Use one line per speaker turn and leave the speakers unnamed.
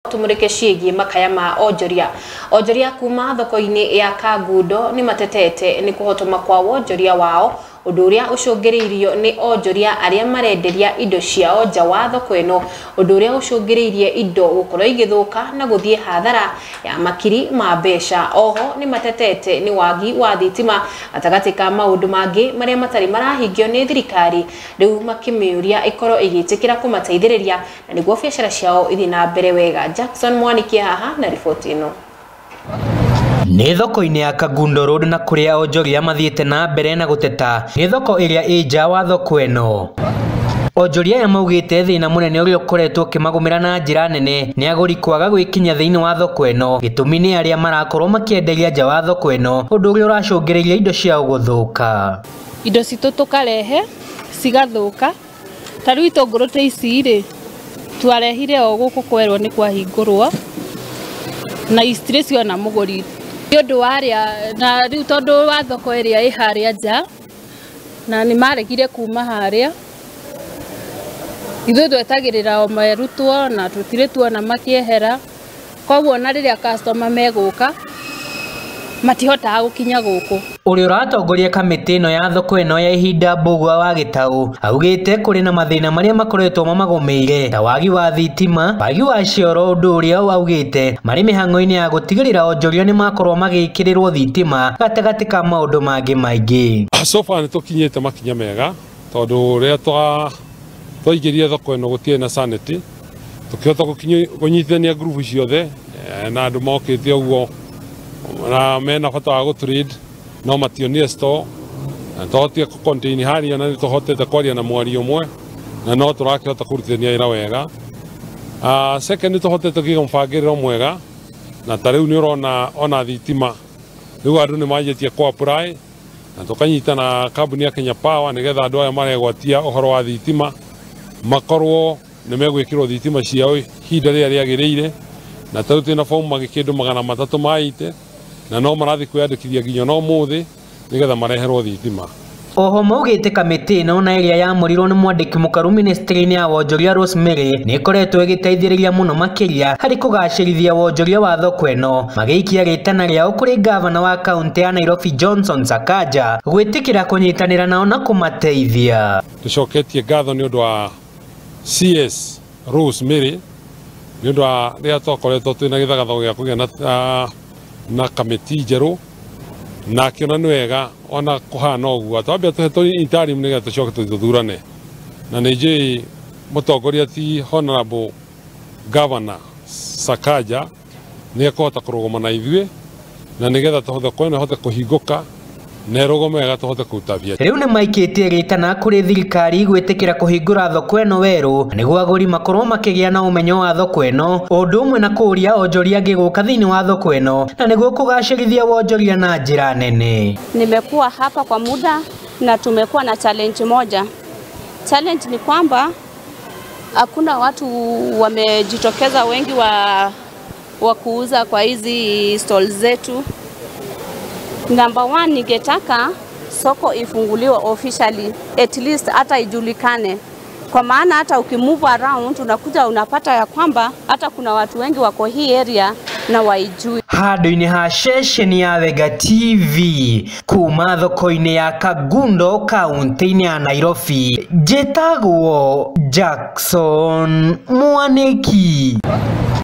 Tumurike ciĩgiĩ makaya ma onjoria kuma thoko-inĩ ya Kangundo ni matetete ni kuhotoma kwa wonjoria wao undu uria ucungiriirio ni onjoria aria marenderia indo ciao nja wa thoko ino undu uria ucungiriirie indo gukorwo igithuka na guthie hathara ya makiri ma mbeca. Oho ni matetete ni wagi wa thitima atagati ka maundu mangi maria matari marahingio ni thirikari, riu makimiuria ikorwo igitikira kumateithiriria na niguo biacara ciao ithi na mbere wega. Jackson Mwaniki haha na ripoti ino.
Ni thoko-inĩ ya Kangundo Road na kuria onjoria mathiete na mbere na guteta ni thoko iria ija wa thoko eno. Onjoria ya maugite thina munene uria ukoretwo kimagumira na njira nene ni aguri kwaga gwikinya thiini wa thoko eno, gitumi ni aria marakorwo makienderia nja wa thoko eno undu uria uracungiriria indo ciao guthuka.
Indo citu tukarehe cigathuka, tariu itunguru te ici ri twarehire o guku kwerwo ni kwahingurwo na istresio na muguri yondu waria na riu tondu wa thoko iria i haria nja na ni maregire kuma haria ithu twetagirira o merutwo na tutire tuona makiehera, koguo na riria customer meguka matihotaga gukinya guku.
Uri uratongoria kamiti ino ya thoko eno ya ihinda Mbugua wa Gitau augite kuri na mathina maria makoretwo mamagumeire ta wagi wa thitima, wagi wa cioro, undu uria augite mari mihango-ini ya gutigirira onjoria ni makorwo magikirirwo thitima gatagati ka maundu mangi maingi.
So far nitukinyite makinya mega tondu ria twaingiria thoko eno gutie na sanity tukihota kunyithania group ciothe na andu mokite uguo na mena bata wa gutrade no mationie store na tohotie ku contain haria na tohotete kwaria na mwari umwe na no turakihota kurutithania ira wega. Second tohotete kigomfagiriro mwega na tariu ni urona thitima riu andu ni majetie kwa apply na tukanyita na kambuni ya Kenya Power nigetha andu aya maregwatia uhoro wa thitima makorwo ni megwikirwo thitima ciao hinda riria riagiriire na tariu tina form magikindu 300 maite na no marathi kwiyandikithia nginya no muthi nigetha mareherwo thitima.
Oho maugite kamiti ino na iria yamurirwo ni mwandiki mukaru ministry-ini ya wonjoria Rosemary ni ikoretwo igiteithiriria muno makiria hari kugacirithia wonjoria wa thoko eno, magiikia ritana riao kuri governor wa kaunti ya Nairobi Johnson Sakaja gwitikira kunyitanira nao na kumateithia.
Tucoketie ngatho ni undu wa CS Rosemary ni undu wa ria twakoretwo twina githagatho gia kugia na kamiti njeru na kiona ni wega ona kuhana uguo twambia tuhetwo interim nigetha tucoke tuthurane na nije mutongoria ti Honorable Governor Sakaja ni akuhota kurugama na ithuĩ na nigetha tuhothe kwena hote kuhinguka na rugama wega tuhote kuruta biacara.
Riu ni maikitie ritana kuri thirikari gwitikira kuhingura thoko eno weru niguo aguri makorwo makigia na umenyo wa thoko eno undu umwe na kuria onjoria ngiguka thiini wa thoko eno na niguo kugacirithia wonjoria na njira nene.
Nimekuwa hapa kwa muda na tumekuwa na challenge moja. Challenge ni kwamba hakuna watu wamejitokeza wengi wa kuuza kwa hizi stalls zetu. Number one, ningetaka soko ifunguliwe officially, at least hata ijulikane. Kwa maana hata ukimove around unakuja unapata ya kwamba hata kuna watu wengi wako hii area na waijui.
Handu-ini ha ceceni ya Wega TV kuma thoko-ini ya Kangundo kaunti-ini ya Nairobi, njitagwo Jackson Mwaniki.